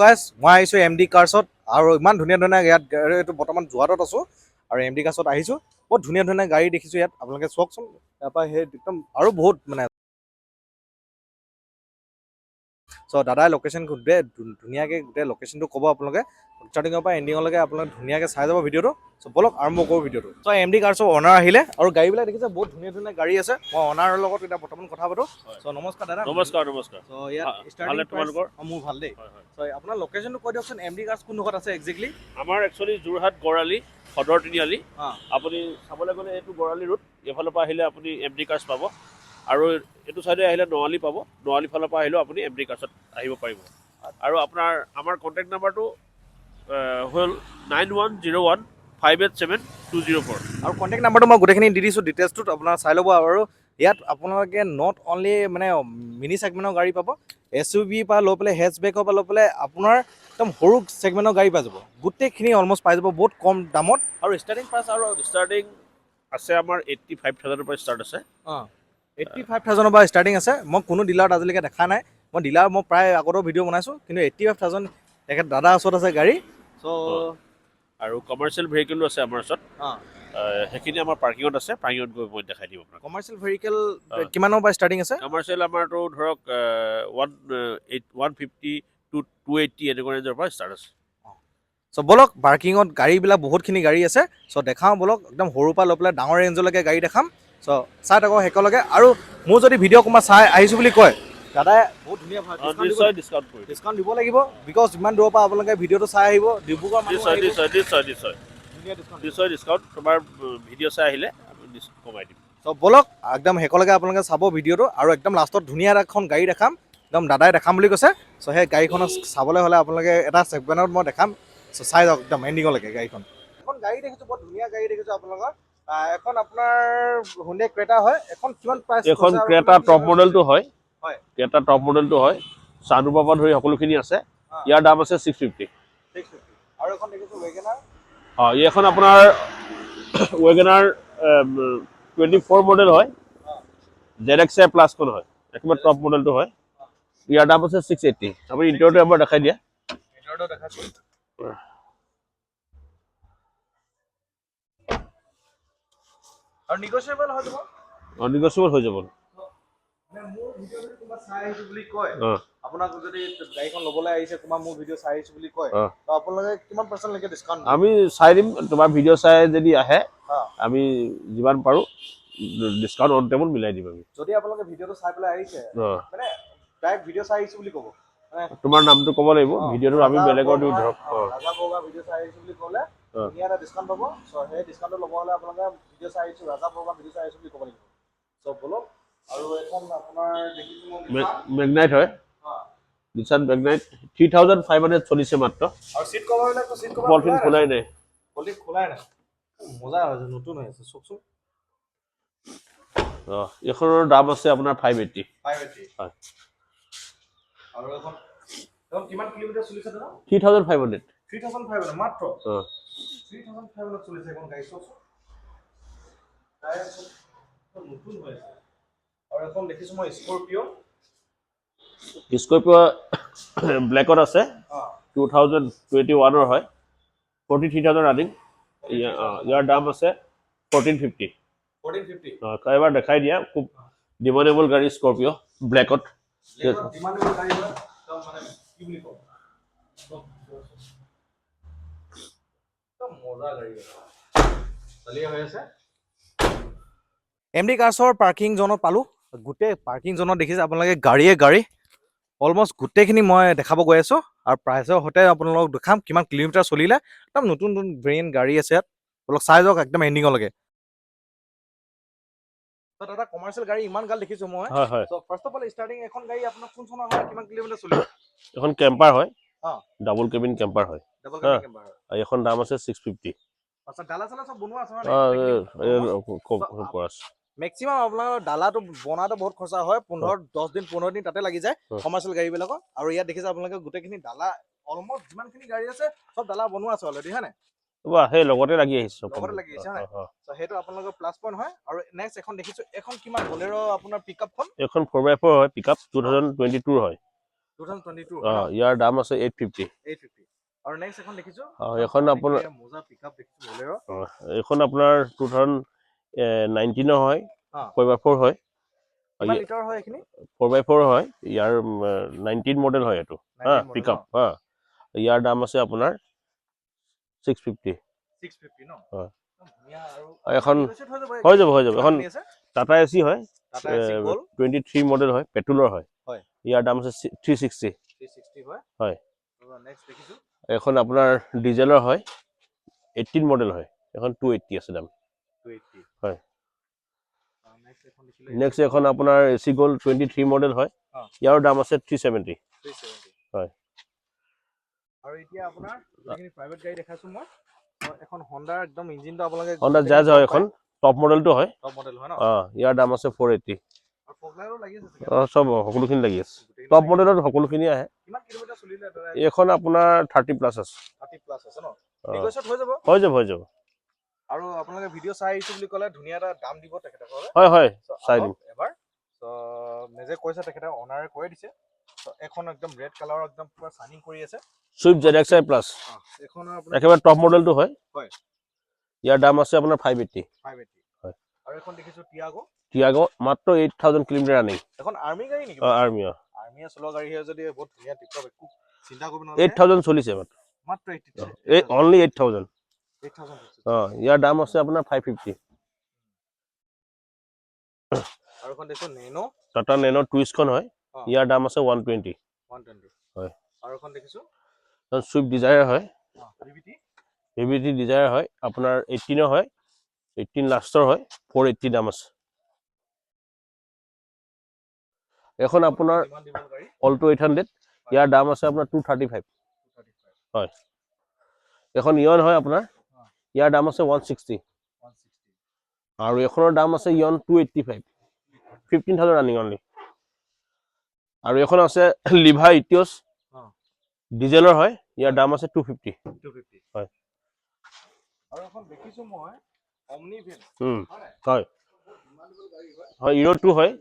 guys মই আহিছোঁ MD কাৰ্ছত আৰু ইমান ধুনীয়া ধুনীয়া ইয়াত এইটো বৰ্তমান যোৰহাটত আছোঁ আৰু MD কাৰ্ছত আহিছোঁ বহুত ধুনীয়া ধুনীয়া গাড়ী দেখিছোঁ ইয়াত আপোনালোকে চাওকচোন তাৰপৰা সেই একদম আৰু বহুত মানে চ' দাদাই লোকেশ্যন গোটেই ধুনীয়াকৈ গোটেই লোকেশ্যনটো ক'ব আপোনালোকে ষ্টাৰ্টিঙৰ পৰা এণ্ডিঙলৈকে আপোনালোকে ধুনীয়াকৈ চাই যাব ভিডিঅ'টো চ' বলক আৰম্ভ কৰোঁ ভিডিঅ'টো চ' MD কাৰ্ছৰ অনাৰ আহিলে আৰু গাড়ীবিলাক দেখিছে বহুত ধুনীয়া ধুনীয়া গাড়ী আছে মই অনাৰৰ লগত এতিয়া বৰ্তমান কথা পাতোঁ চ' নমস্কাৰ দাদা নমস্কাৰ চ' ইয়াত ষ্টাৰ্টিং তোমালোকৰ মোৰ ভাল দেই চ' আপোনাৰ লোকেশ্যনটো কৈ দিয়কচোন MD কাৰ্ছ কোনডোখৰত আছে একজেক্টলি আমাৰ একচুৱেলি যোৰহাট গড়ালি সদৰ তিনিআলি আপুনি চাবলৈ গ'লে এইটো গড়ালি ৰোড এইফালৰ পৰা আহিলে আপুনি MD কাৰ্ছ পাব আৰু এইটো চাইডে আহিলে নৱালী পাব নৱালী ফালৰ পৰা আহিলেও আপুনি MD কাৰ্ছত আহিব পাৰিব আৰু আমাৰ কণ্টেক্ট নাম্বাৰটো হ'ল 9101587204 আৰু কণ্টেক্ট নাম্বাৰটো মই গোটেইখিনি দি দিছোঁ ডিটেইলছটোত আপোনাৰ চাই ল'ব আৰু ইয়াত আপোনালোকে নট অনলি মানে মিনি ছেগমেণ্টৰ গাড়ী পাব SUV পৰা লৈ পেলাই হেচবেকৰ পৰা লৈ পেলাই আপোনাৰ একদম সৰু ছেগমেণ্টৰ গাড়ী পাই যাব গোটেইখিনি অলমষ্ট পাই যাব বহুত কম দামত আৰু ষ্টাৰ্টিং প্ৰাইচ আৰু ষ্টাৰ্টিং আছে আমাৰ 85,000 পৰা ষ্টাৰ্ট আছে 85,000 পৰা ষ্টাৰ্টিং আছে মই কোনো ডিলাৰত আজিলৈকে দেখা নাই মই ডিলাৰ মই প্ৰায় আগতেও ভিডিঅ' বনাইছোঁ কিন্তু 85,000 তেখেত দাদাৰ ওচৰত আছে গাড়ী চ' আৰু কমাৰ্চিয়েল ভেহিকেলো আছে আমাৰ ওচৰত সেইখিনি আমাৰ পাৰ্কিঙত আছে পাৰ্কিঙত গৈ মই দেখাই দিম আপোনাক কমাৰ্চিয়েল ভেহিকেল কিমানৰ পৰা ষ্টাৰ্টিং আছে কমাৰ্চিয়েল আমাৰতো ধৰক 150 to 280 এনেকুৱা ৰেঞ্জৰ পৰা ষ্টাৰ্ট আছে চ' বলক পাৰ্কিঙত গাড়ীবিলাক বহুতখিনি গাড়ী আছে চ' দেখাওঁ বলক একদম সৰুৰ পৰা লৈ পেলাই ডাঙৰ ৰেঞ্জলৈকে গাড়ী দেখাম চ' চাই থাকক শেষলৈকে আৰু মোৰ যদি ভিডিঅ' কোনোবা চাই আহিছোঁ বুলি কয় দাদাই বহুত ধুনীয়া নিশ্চয় ডিছকাউণ্ট কৰি ডিছকাউণ্ট দিব লাগিব বিকজ ইমান দূৰৰ পৰা আপোনালোকে ভিডিঅ'টো চাই আহিব ডিব্ৰুগড় নিশ্চয় ডিছকাউণ্ট তোমাৰ ভিডিঅ' চাই আহিলে আমি কমাই দিম চ' বলক একদম শেষলৈকে আপোনালোকে চাব ভিডিঅ'টো আৰু একদম লাষ্টত ধুনীয়া এখন গাড়ী দেখাম একদম দাদাই দেখাম বুলি কৈছে চ' সেই গাড়ীখনক চাবলৈ হ'লে আপোনালোকে এটা ছেগমেণ্টত মই দেখাম চ' চাই যাওক একদম এণ্ডিঙলৈকে গাড়ীখন এখন গাড়ী দেখিছোঁ বৰ ধুনীয়া গাড়ী দেখিছোঁ আপোনালোকৰ এখন আপোনাৰ হুণ্ডাই ক্ৰেটা হয় এখন কিমান প্ৰাইচ এখন ক্ৰেটা টপ মডেলটো হয় ক্ৰেটা টপ মডেলটো হয় চানুপা পৰা ধৰি সকলোখিনি আছে ইয়াৰ দাম আছে 650 আৰু এখন দেখিছোঁ ৱেগনাৰ এইখন আপোনাৰ ৱেগনাৰ 24 মডেল হয় ZXI প্লাছখন হয় একেবাৰে টপ মডেলটো হয় ইয়াৰ দাম আছে 680 আপুনি ইণ্টাৰটো এবাৰ দেখাই দিয়া আৰু নিগোচিয়েবল হয় তোমাৰ নিগোচিয়েবল হৈ যাব মোৰ ভিডিঅ' যদি কোনোবা চাই আহিছোঁ বুলি কয় আপোনাক যদি গাড়ীখন ল'বলৈ আহিছে কোনোবা মোৰ ভিডিঅ' চাই আহিছোঁ বুলি কয় তো আপোনালোকে কিমান পাৰ্চেণ্টলৈকে ডিছকাউণ্ট আমি চাই দিম তোমাৰ ভিডিঅ' চাই যদি আহে আমি যিমান পাৰোঁ ডিছকাউণ্ট অন টাইমত মিলাই দিম আমি যদি আপোনালোকে ভিডিঅ'টো চাই পেলাই আহিছে মানে ডাইৰেক্ট ভিডিঅ' চাই আহিছোঁ বুলি ক'ব তোমাৰ নামটো ক'ব লাগিব ভিডিঅ'টো আমি বেলেগৰ দিওঁ ধৰক ৰাজা বগা ভিডিঅ' চাই আহিছোঁ বুলি ক'লে ধুনীয়া এটা ডিছকাউণ্ট পাব চ' সেই ডিছকাউণ্টটো ল'ব হ'লে আপোনালোকে ভিডিঅ' চাই আহিছোঁ ৰাজা বগা ভিডিঅ' চাই আহিছোঁ বুলি ক'ব লাগিব চ' বলক আৰু এখন আপোনাৰ দেখিছোঁ মেগনাইট হয় নিছান মেগনাইট 3,500 চলিছে মাত্ৰ আৰু চিট কভাৰবিলাক চিট কভাৰ পলিথিন খোলাই নাই খোলাই নাই মজা হৈছে নতুন হৈ আছে চাওকচোন এইখনৰ দাম আছে আপোনাৰ 580 হয় আৰু এখন কিমান কিলোমিটাৰ চলিছে দাদা 3,500 মাত্ৰ 3,500 চলিছে এখন গাড়ী চাওকচোন নতুন হৈ আছে আৰু এখন দেখিছোঁ মই স্কৰপিঅ ব্লেকত আছে 2021 হয় 43,000 ৰানিং ইয়াৰ দাম আছে 1450 এবাৰ দেখাই দিয়া খুব ডিমাণ্ডেবল গাড়ী স্কৰপিঅ ব্লেকত MD কাৰ্ছৰ পাৰ্কিং জ'নত পালোঁ গোটেই পাৰ্কিং জ'নত দেখিছে আপোনালোকে গাড়ী অলমষ্ট গোটেইখিনি মই দেখাব গৈ আছোঁ আৰু প্ৰাইচৰ সৈতে আপোনালোকক দেখাম কিমান কিলোমিটাৰ চলিলে একদম নতুন নতুন ভেৰিয়েণ্ট গাড়ী আছে ইয়াত অলপ চাই যাওক একদম এণ্ডিঙলৈকে দাদা কমাৰ্চিয়েল গাড়ী ইমান গাল দেখিছোঁ মই ফাৰ্ষ্ট অফ অল ষ্টাৰ্টিং এখন গাড়ী আপোনাৰ কোন চনৰ হয় কিমান কিলোমিটাৰ চলিব এখন কেম্পাৰ হয় ডাবল কেবিন কেম্পাৰ হয় এখন দাম আছে 650 আচ্ছা ডালা চালা সব বনোৱা আছে মেক্সিমাম আপোনাৰ ডালাটো বনাওঁতে বহুত খৰচা হয় 15 দিন তাতে লাগি যায় কমাৰ্চিয়েল গাড়ীবিলাকৰ আৰু ইয়াত দেখিছে আপোনালোকে গোটেইখিনি ডালা অলমষ্ট যিমানখিনি গাড়ী আছে সব ডালা বনোৱা আছে অলৰেডি হয় নাই সেই লগতে লাগি আহিছে সেইটো আপোনালোকৰ প্লাছ পইণ্ট হয় আৰু নেক্সট এখন দেখিছোঁ এখন কিমান বলেৰ' আপোনাৰ পিকআপখন এখন 4x4 হয় পিকআপ 2022 হয় 2022 ইয়াৰ দাম আছে 850 850 আৰু নেক্সট এখন দেখিছো এখন আপোনাৰ মজা পিকআপ দেখিছো বলেৰো এইখন আপোনাৰ 2019 হয় হা 4x4 হয় কিমান লিটাৰ হয় এখিনি 4x4 হয় ইয়াৰ 19 মডেল হয় এইটো হা 19 model পিকআপ হা ইয়াৰ দাম আছে আপোনাৰ 650 650 ন হয় ধুনীয়া আৰু এখন হৈ যাব এখন টাটা এচি হয় টাটা এচি গ'ল 23 মডেল হয় পেট্ৰলৰ হয় হয় ইয়াৰ দাম আছে 360 হয় হয় নেক্সট দেখিছো এখন আপোনাৰ ডিজেলৰ হয় 18 মডেল হয় এখন 280 আছে দাম 280 হয় নেক্সট এখন দেখিলো নেক্সট এখন আপোনাৰ এচি গ'ল 23 মডেল হয় ইয়াৰ দাম আছে 370 হয় আৰু এতিয়া আপোনাৰ যিখিনি প্ৰাইভেট গাড়ী দেখাইছো মই এখন হন্ডা একদম ইঞ্জিনটো আপোনালোকে হন্ডা জাজ হয় এখন টপ মডেলটো হয় টপ মডেল হয় ন ইয়াৰ দাম আছে 480 আৰু ফগলাৰো লাগি আছে সব সকলোখিনি লাগি আছে টপ মডেলত সকলোখিনি আহে কিমান কিলোমিটাৰ চলিলে দাদা এইখন আপোনাৰ 30 প্লাছ আছে 30 প্লাছ আছে ন নেগোচিয়েট হৈ যাব আৰু আপোনালোকে ভিডিঅ' চাই আহিছো বুলি ক'লে ধুনীয়া এটা দাম দিব তেখেতসকলে হয় চাই দিম এবাৰ নিজে কৈছে তেখেতে অনাৰে কৈ দিছে এখন একদম ৰেড কালাৰৰ একদম পুৰা চাইনিং কৰি আছে সুইফট ZXi প্লাছ এখনৰ একেবাৰে টপ মডেলটো হয় হয় ইয়াৰ দাম আছে আপোনাৰ 580 হয় আৰু এখন দেখিছো টিয়াগো মাত্ৰ 8000 কিলোমিটাৰ ৰানিং এখন আৰ্মি গাড়ী নেকি আৰ্মিয়ে চলোৱা গাড়ী হয় যদি বহুত ধুনীয়া টিপটপ একো চিন্তা কৰিব নালাগে 8000 চলিছে মাত্ৰ অনলি 8000 8000 ইয়াৰ দাম আছে আপোনাৰ 550 আৰু এখন দেখিছো নেনো টাটা নেনো টুইষ্টখন হয় ইয়াৰ দাম আছে 120 হয় আৰু এখন দেখিছো সুইফট ডিজায়াৰ হয় ভিভিটি ডিজায়াৰ হয় আপোনাৰ 18 হয় 18 লাষ্টৰ হয় 480 দাম আছে এখন আপোনাৰ অল্টো 800 ইয়াৰ দাম আছে আপোনাৰ 235 হয় এখন ইয়ন হয় আপোনাৰ ইয়াৰ দাম আছে 160 আৰু এখনৰ দাম আছে ইয়ন 285 15,000 ৰানিং অনলি আৰু এখন আছে লিভা ইটিয়ছ ডিজেলৰ হয় ইয়াৰ দাম আছে 250 হয় আৰু এখন দেখিছো মই অমনিভেন হয় হয় ইউৰো 2 হয়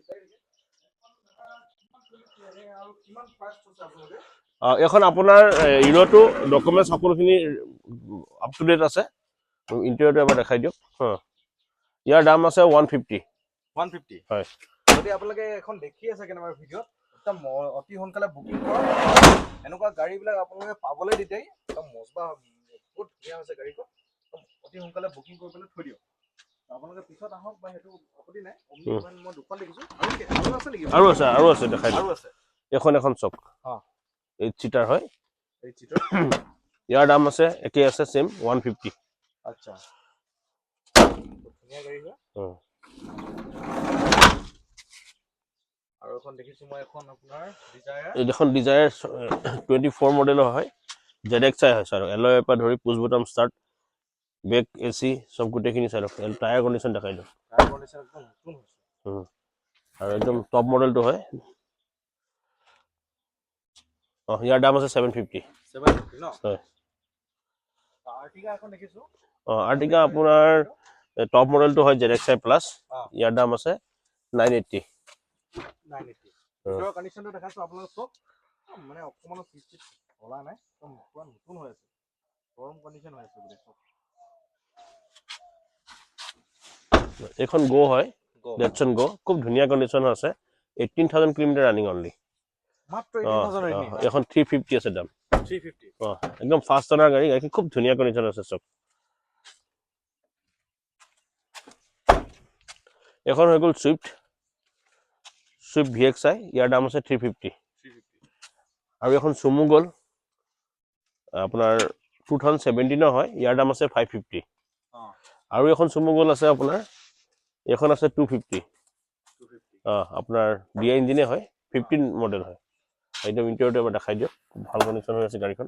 এখন আপোনাৰ ইউৰোটো ডকুমেণ্টছ সকলোখিনি আপ টু ডেট আছে ইণ্টেৰিয়ৰটো এবাৰ দেখাই দিয়ক ইয়াৰ দাম আছে 150 হয় যদি আপোনালোকে এখন দেখি আছে কেনেবা ভিডিঅ'ত একদম অতি সোনকালে বুকিং কৰক এনেকুৱা গাড়ীবিলাক আপোনালোকে পাবলৈ দিতেই একদম মজবা বহুত ধুনীয়া হৈছে গাড়ীখন অতি সোনকালে বুকিং কৰি পেলাই থৈ দিয়ক আপোনালোকে পিছত আহক বা সেইটো আপত্তি নাই মই দুখন দেখিছো আৰু আছে নেকি আৰু আছে দেখাই দিয়ক এখন চক 8 চিটাৰ হয় 8 চিটাৰ ইয়াৰ দাম আছে একে আছে সেম 150 আচ্ছা ধুনীয়া গাড়ী হয় আৰু এখন দেখিছো মই এখন আপোনাৰ ডিজায়াৰ এইখন ডিজায়াৰ 24 মডেলৰ হয় ZXi হয় স্যাৰ এলয়ৰ পৰা ধৰি push button start back AC সব গোটেইখিনি চাই লওক টায়াৰ কণ্ডিশ্যন দেখাই দিয়ক টায়াৰ কণ্ডিশ্যন একদম নতুন হৈছে আৰু একদম টপ মডেলটো হয় ইয়াৰ দাম আছে 750 ন হয় আৰ্টিকা এখন দেখিছো আৰ্টিকা আপোনাৰ টপ মডেলটো হয় ZXi প্লাছ ইয়াৰ দাম আছে 980 ভিতৰৰ কণ্ডিশ্যনটো দেখাইছো আপোনালোক চব মানে অকমানো চিট হলা নাই একদম পুৰা নতুন হৈ আছে গৰম কণ্ডিশ্যন হৈ আছে বোলে এখন গো হয় ডেটছন গো খুব ধুনীয়া কণ্ডিশ্যন আছে 18000 কিলোমিটাৰ ৰানিং অনলি মাত্ৰ 18000 ৰানিং এখন 350 আছে দাম 350 একদম ফাষ্ট অনাৰ গাড়ী খুব ধুনীয়া কণ্ডিশ্যন আছে চব এখন হৈ গ'ল সুইফট VXi ইয়াৰ দাম আছে 350 আৰু এখন চুমু গ'ল আপোনাৰ 2017 হয় ইয়াৰ দাম আছে 550 আৰু এখন চুমু গ'ল আছে আপোনাৰ এখন আছে 250 আপোনাৰ ডিআই ইঞ্জিনে হয় 15 মডেল হয় একদম ইণ্টেৰিয়ৰটো এবাৰ দেখাই দিয়ক ভাল কণ্ডিশ্যন হৈ আছে গাড়ীখন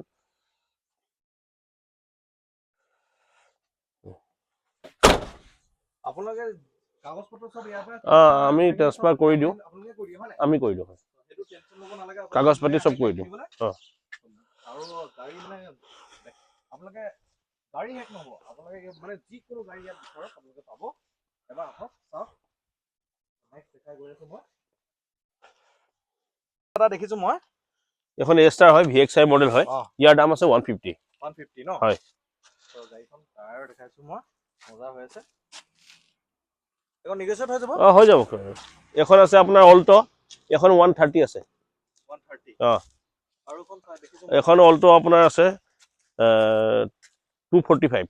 আপোনালোকে কাগজ পত্ৰ সব ইয়াৰ পৰা আমি ট্ৰান্সফাৰ কৰি দিওঁ আমি কৰি দিওঁ সেইটো টেনচন ল'ব নালাগে কাগজ পাতি সব কৰি দিওঁ আৰু গাড়ী মানে আপোনালোকে গাড়ী শেষ নহ'ব আপোনালোকে মানে যিকোনো গাড়ী ইয়াত বিচাৰক আপোনালোকে পাব এবাৰ আহক চাওক নেক্সট দেখাই গৈ আছো মই এটা দেখিছো মই এখন এ ষ্টাৰ হয় VXI মডেল হয় ইয়াৰ দাম আছে 150 150 ন হয় তো গাড়ীখন টায়াৰ দেখাইছো মই মজা হৈ আছে এখন নিগেচিয়েট হৈ যাব হৈ যাব এখন আছে আপোনাৰ অল্টো এখন 130 আছে 130 আৰু এখন দেখিছো এখন অল্টো আপোনাৰ আছে 245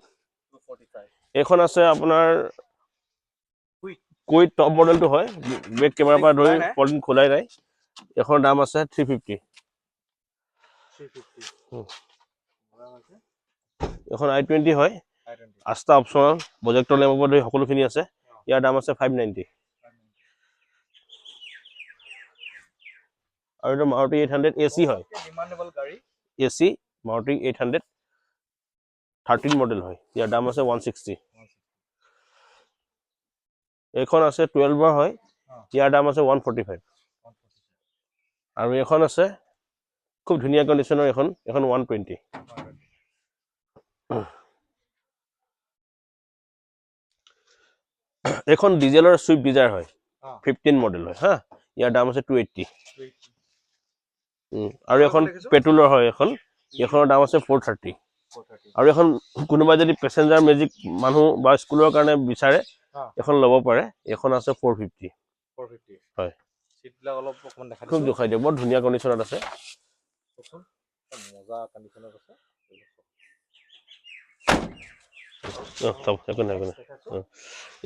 এখন আছে আপোনাৰ কুইক টপ মডেলটো হয় বেক কেমেৰাৰ পৰা ধৰি পলিন খোলাই নাই এখন দাম আছে 350 এখন i20 হয় 8টা অপচনেল প্ৰজেক্টৰ লেম্পৰ পৰা ধৰি সকলোখিনি আছে ইয়াৰ দাম আছে 590 আৰু এটা মাৰুতি 800 AC হয় ডিমান্ডেবল গাড়ী AC মাৰুতি 800 13 মডেল হয় ইয়াৰ দাম আছে 160 এখন আছে 12 হয় ইয়াৰ দাম আছে 145 আৰু এখন আছে খুব ধুনীয়া কণ্ডিচনৰ এখন 120 এখন ডিজেলৰ সুইফট ডিজায়াৰ হয় 15 মডেল হয় হা ইয়াৰ দাম আছে 280 আৰু এখন পেট্ৰলৰ হয় এখনৰ দাম আছে 430 আৰু এখন কোনোবা যদি পেছেঞ্জাৰ মেজিক মানুহ বা স্কুলৰ কাৰণে বিচাৰে এখন ল'ব পাৰে এখন আছে 450 হয় সিটবিলাক অলপ অকমান দেখা খুব দেখাই দিওঁ বৰ ধুনীয়া কণ্ডিচনত আছে মজা কণ্ডিচনত আছে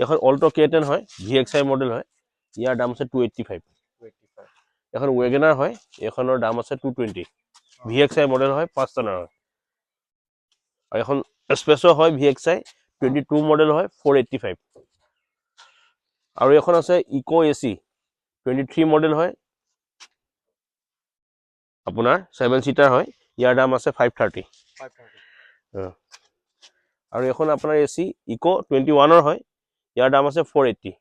এখন অল্টো K10 হয় VXI মডেল হয় ইয়াৰ দাম আছে 285 এখন ৱেগনাৰ হয় এখনৰ দাম আছে 220 VXI মডেল হয় 5 টনাৰ হয় আৰু এখন এস্পেছো হয় VXI 22 মডেল হয় 485 আৰু এখন আছে ইকো AC 23 মডেল হয় আপোনাৰ 7 সিটাৰ হয় ইয়াৰ দাম আছে 530 আৰু এখন আপোনাৰ AC ইকো 21 হয় ইয়াৰ দাম আছে 480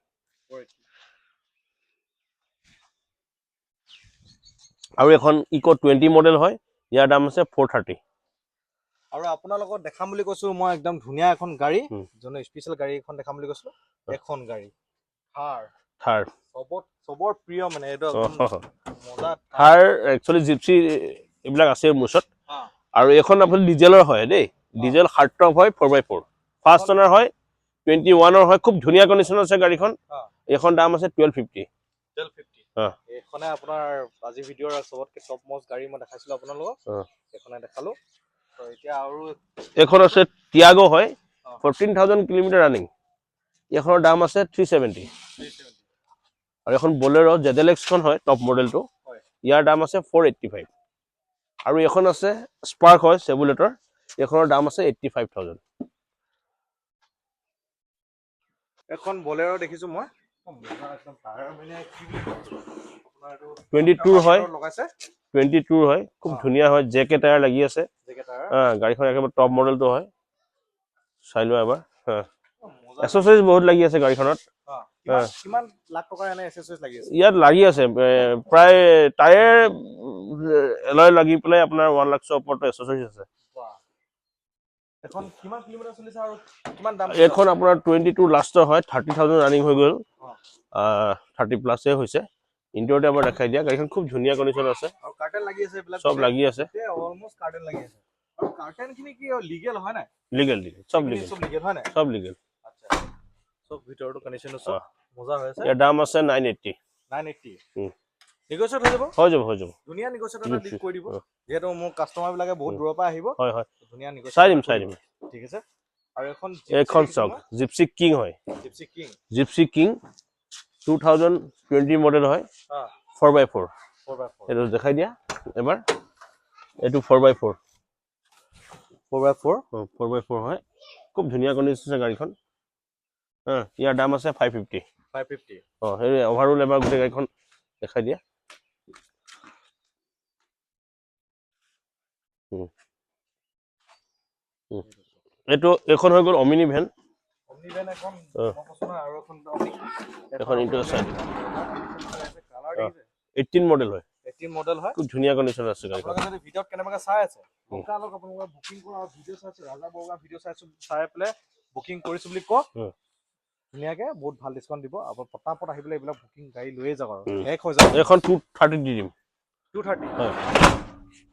আৰু এখন ইকো 20 মডেল হয় ইয়াৰ দাম আছে 430 আৰু আপোনাৰ লগত দেখাম বুলি কৈছো মই একদম ধুনীয়া এখন গাড়ী যোনে স্পেশাল গাড়ী এখন দেখাম বুলি কৈছো এখন গাড়ী থাৰ সবৰ প্ৰিয় মানে এইটো মজা থাৰ একচুয়ালি জিপসি এইবিলাক আছে মুছত আৰু এখন আপুনি ডিজেলৰ হয় দেই ডিজেল হাৰ্ড টপ হয় 4x4 ফাৰ্ষ্ট অনাৰ হয় 21 হয় খুব ধুনীয়া কণ্ডিচন আছে গাড়ীখন এখন দাম আছে 1250 এখনে আপোনাৰ আজি ভিডিঅ'ৰ সবতকে টপ মোষ্ট গাড়ী মই দেখাইছিলো আপোনালোকক এখনে দেখালো তো এতিয়া আৰু এখন আছে টিয়াগো হয় 14000 কিলোমিটাৰ ৰানিং এখনৰ দাম আছে 370 আৰু এখন বলেৰো ZLX খন হয় টপ মডেলটো ইয়াৰ দাম আছে 485 আৰু এখন আছে স্পাৰ্ক হয় চেবুলেটৰ এখনৰ দাম আছে 85000 এখন বলেৰো দেখিছো মই একদম টায়াৰ মানে 22 হয় লগাইছে 22 হয় খুব ধুনীয়া হয় জেকে টায়াৰ লাগি আছে গাড়ীখন একেবাৰে টপ মডেলটো হয় চাই লোৱা এবাৰ এক্সেসৰিজ বহুত লাগি আছে গাড়ীখনত কিমান লাখ টকাৰ এনে এক্সেসৰিজ লাগি আছে ইয়াত লাগি আছে প্ৰায় টায়াৰ এলয় লাগি পেলাই আপোনাৰ 1 লাখ ওপৰত এক্সেসৰিজ আছে এখন কিমান কিলোমিটাৰ চলিছে আৰু কিমান দাম এখন আপোনাৰ 22 লাষ্টৰ হয় 30000 ৰানিং হৈ গ'ল 30 প্লাসে হৈছে ইন্টেৰিয়ৰটো এবাৰ দেখাই দিয়া গাড়ীখন খুব ধুনীয়া কণ্ডিচন আছে আৰু কাৰ্টেন লাগি আছে এইবিলাক সব লাগি আছে অলমোস্ট কাৰ্টেন লাগি আছে আৰু কাৰ্টেনখিনি কি লিগেল হয় না লিগেল সব লিগেল হয় না সব লিগেল আচ্ছা সব ভিতৰটো কণ্ডিচন সব মজা হৈ আছে ইয়াৰ দাম আছে 980 নিগোচিয়েট হৈ যাব ধুনীয়া নিগোচিয়েট এটা দিক কৰি দিব যেহেতু মোৰ কাস্টমাৰ বিলাকে বহুত দূৰৰ পৰা আহিব হয় ধুনীয়া নিগোচিয়েট চাই দিম ঠিক আছে আৰু এখন চক জিপসি কিং হয় জিপসি কিং 2020 মডেল হয় 4x4 এটো দেখাই দিয়া এবাৰ এটো 4x4 হয় খুব ধুনীয়া কণ্ডিচন আছে গাড়ীখন ইয়াৰ দাম আছে 550 হেৰি ওভাৰঅল এবাৰ গোটেই গাড়ীখন দেখাই দিয়া এটো এখন হৈ গ'ল অমিনি ভ্যান এখন ইন্টাৰসাইড 18 মডেল হয় খুব ধুনীয়া কণ্ডিচন আছে গাড়ীখন আপোনালোকে যদি ভিডিঅ'ত কেনেবাকৈ চাই আছে আপোনালোক আপোনালোকে বুকিং কৰা ভিডিঅ' চাইছো ৰাজা বৰুৱা ভিডিঅ' চাই পেলাই বুকিং কৰিছো বুলি কওক ধুনীয়াকে বহুত ভাল ডিসকাউন্ট দিব আপুনি পটাপট আহি পেলাই এইবিলাক বুকিং গাড়ী লৈয়ে যাওক আৰু শেষ হৈ যাব এখন 230 দি দিম 230 হয়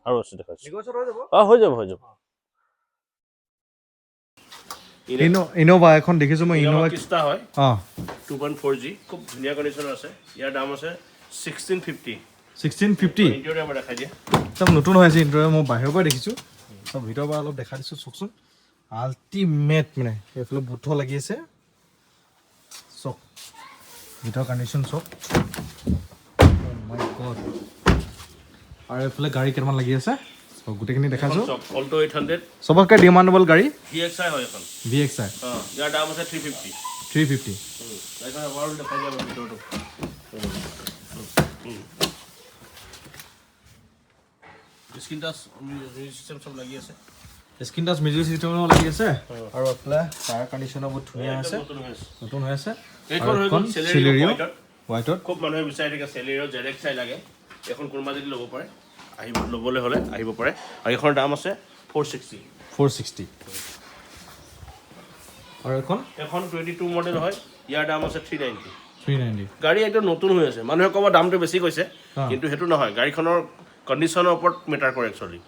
আৰু আছে দেখাইছোঁ নিগোচিয়েট হৈ যাব হৈ যাব হৈ যাব ইনোভা এখন দেখিছোঁ মই ইনোভা কিস্তা হয় অঁ 2.4G খুব ধুনীয়া কণ্ডিশ্যনৰ আছে ইয়াৰ দাম আছে 1650 1650 ইণ্টেৰিয়ৰ মই দেখাই দিয়া একদম নতুন হৈ আছে ইণ্টেৰিয়ৰ মই বাহিৰৰ পৰা দেখিছোঁ চব ভিতৰৰ পৰা অলপ দেখা দিছোঁ চাওকচোন আল্টিমেট মানে এইফালে বুদ্ধ লাগি আছে চক ভিতৰৰ কণ্ডিশ্যন চক মাই গড আৰু এইফালে গাড়ী কেইটামান লাগি আছে চব গোটেইখিনি দেখাইছোঁ অল্টো 800 চবতকৈ ডিমাণ্ডেবল গাড়ী VXI হয় এখন VXI ইয়াৰ দাম আছে 350 350 গাড়ীখন এবাৰ দেখাই দিয়া ভিতৰটো স্ক্ৰীন টাচ চিষ্টেম চব লাগি আছে স্ক্ৰীন টাচ মিউজিক চিষ্টেমো লাগি আছে আৰু এইফালে টায়াৰ কণ্ডিশ্যনো বহুত ধুনীয়া আছে নতুন হৈ আছে এইখন হৈ গ'ল Celerio চেলেৰিও হোৱাইটত খুব মানুহে বিচাৰি থাকে চেলেৰিও ZXI লাগে এখন কোনোবা যদি ল'ব পাৰে ল'বলৈ হ'লে আহিব পাৰে আৰু এইখনৰ দাম আছে 460 460 আৰু এখন 22 মডেল হয় ইয়াৰ দাম আছে 390 390 গাড়ী একদম নতুন হৈ আছে মানুহে ক'ব দামটো বেছি কৈছে কিন্তু সেইটো নহয় গাড়ীখনৰ কণ্ডিশ্যনৰ ওপৰত মেটাৰ কৰে একচুৱেলি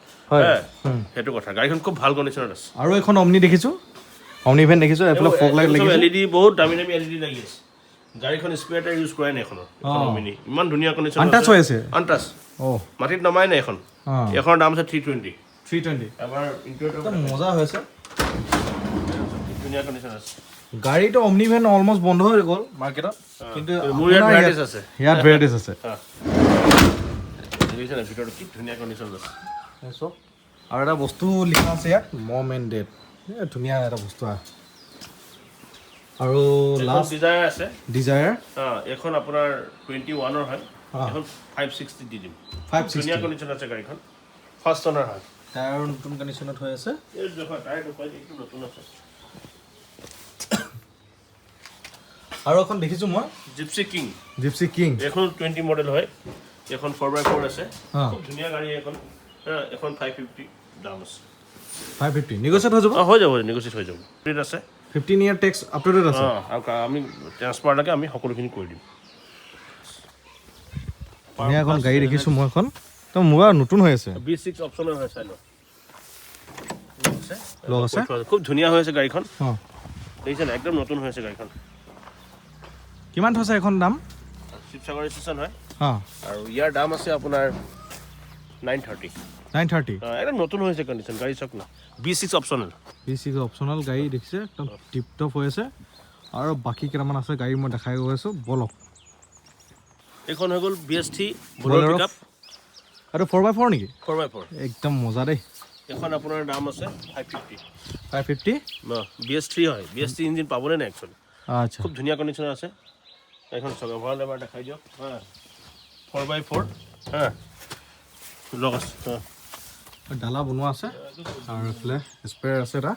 সেইটো কথা গাড়ীখন খুব ভাল কণ্ডিশ্যনত আছে আৰু এখন অমনি দেখিছোঁ অমনি ভেন দেখিছোঁ এইফালে ফগ লাইট লাগিছে LED বহুত দামী দামী LED লাগি আছে গাড়ীখন স্পেয়াৰ টায়াৰ ইউজ কৰাই নাই এখনৰ ইমান ধুনীয়া কণ্ডিশ্যন আনটাচ হৈ আছে আনটাচ অ' মাটিত নমাই নাই এখন এখনৰ দাম আছে 320 320 এবাৰ ইণ্টেৰিয়ৰটো একদম মজা হৈছে ধুনীয়া কণ্ডিশ্যন আছে গাড়ীটো অমনি ভেন অলমষ্ট বন্ধ হৈ গ'ল মাৰ্কেটত কিন্তু মোৰ ইয়াত ভেৰাইটিজ আছে ইয়াত ভেৰাইটিজ আছে দেখিছে নাই ভিতৰতো কি ধুনীয়া কণ্ডিশ্যন আছে চব আৰু এটা বস্তু লিখা আছে ইয়াত মম এণ্ড ডেড ধুনীয়া এটা বস্তু আৰু লাষ্ট ডিজায়াৰ আছে ডিজায়াৰ এখন আপোনাৰ 21ৰ হয় এখন 560 দি দিম 560 ধুনীয়া কণ্ডিশ্যন আছে গাড়ীখন ফাৰ্ষ্ট অনাৰ হয় টায়াৰ নতুন কণ্ডিশ্যনত হৈ আছে এই দেখুৱা টায়াৰ দেখুৱাই এইটো নতুন আছে আৰু এখন দেখিছোঁ মই জিপচি কিং এখন 20 মডেল হয় এখন 4x4 আছে খুব ধুনীয়া গাড়ী এখন এখন 550 দাম আছে 550 নেগোচিয়েট হৈ যাব হৈ যাব নেগোচিয়েট হৈ যাব ৰেট আছে 15 ইয়াৰ টেক্স আপ টু ডেট আছে আৰু আমি ট্ৰান্সফাৰ লাগে আমি সকলোখিনি কৰি দিম ধুনীয়া এখন গাড়ী দেখিছোঁ মই এখন তো মোবাইল নতুন হৈ আছে B6 অপচনৰ হয় চাই লগ আছে খুব ধুনীয়া হৈ আছে গাড়ীখন অঁ দেখিছে না একদম নতুন হৈ আছে গাড়ীখন কিমান থৈছে এখন দাম শিৱসাগৰ ষ্টেচন হয় অঁ আৰু ইয়াৰ দাম আছে আপোনাৰ 930 একদম নতুন হৈছে কণ্ডিশ্যন গাড়ী চাওক না B6 অপচনেল B6 অপচনেল গাড়ী দেখিছে একদম টিপ টপ হৈ আছে আৰু বাকী কেইটামান আছে গাড়ী মই দেখাই গৈ আছোঁ বলক এইখন হৈ গ'ল BS3 বলেৰ পিকআপ আৰু 4x4 নেকি 4x4 একদম মজা দেই এখন আপোনাৰ দাম আছে 550 BS3 হয় BS3 ইঞ্জিন পাবলৈ নাই একচুৱেলি আচ্ছা খুব ধুনীয়া কণ্ডিশ্যন আছে এখন চকা ভৰাল এবাৰ দেখাই দিয়ক 4x4 লগ আছে ডালা বনোৱা আছে আৰু এইফালে স্পেয়াৰ আছে এটা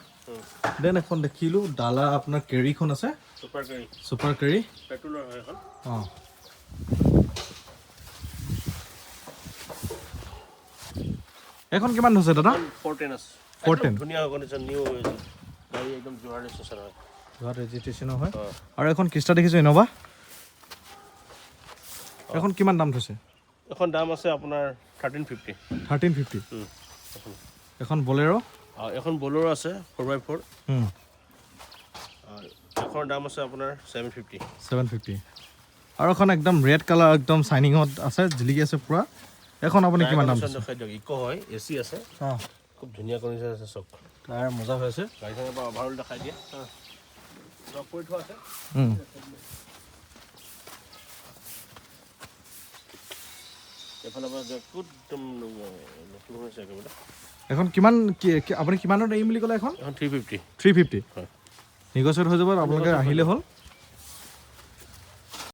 দেন এখন দেখিলোঁ ডালা আপোনাৰ কেৰিখন আছে ছুপাৰ কেৰি পেট্ৰলৰ হয় এখন অঁ এখন কিমান হৈছে দাদা 410 আছে 410 ধুনীয়া কণ্ডিশ্যন নিউ হৈ আছে গাড়ী একদম যোৰহাট ষ্টেচন হয় যোৰহাট ৰেজিষ্ট্ৰেশ্যনো হয় আৰু এখন কিষ্টা দেখিছোঁ ইন'ভা এখন কিমান দাম থৈছে এখন দাম আছে আপোনাৰ 1350 এখন বলেৰ এখন বলেৰ আছে 4x4 এখনৰ দাম আছে আপোনাৰ 750 আৰু এখন একদম ৰেড কালাৰ একদম চাইনিঙত আছে জিলিকি আছে পুৰা এখন আপুনি কিমান দাম দেখাই দিয়ক ইক' হয় AC আছে অঁ খুব ধুনীয়া কণ্ডিশ্যন আছে চব টায়াৰ মজা হৈ আছে গাড়ীখনৰ পৰা অভাৰঅল দেখাই দিয়ে চব কৰি থোৱা আছে এফালৰ পৰা একদম নতুন হৈছে একেবাৰে এখন কিমান আপুনি কিমানত এৰিম বুলি ক'লে এখন 350 350 নেগোচিয়েট হৈ যাব আপোনালোকে আহিলে হ'ল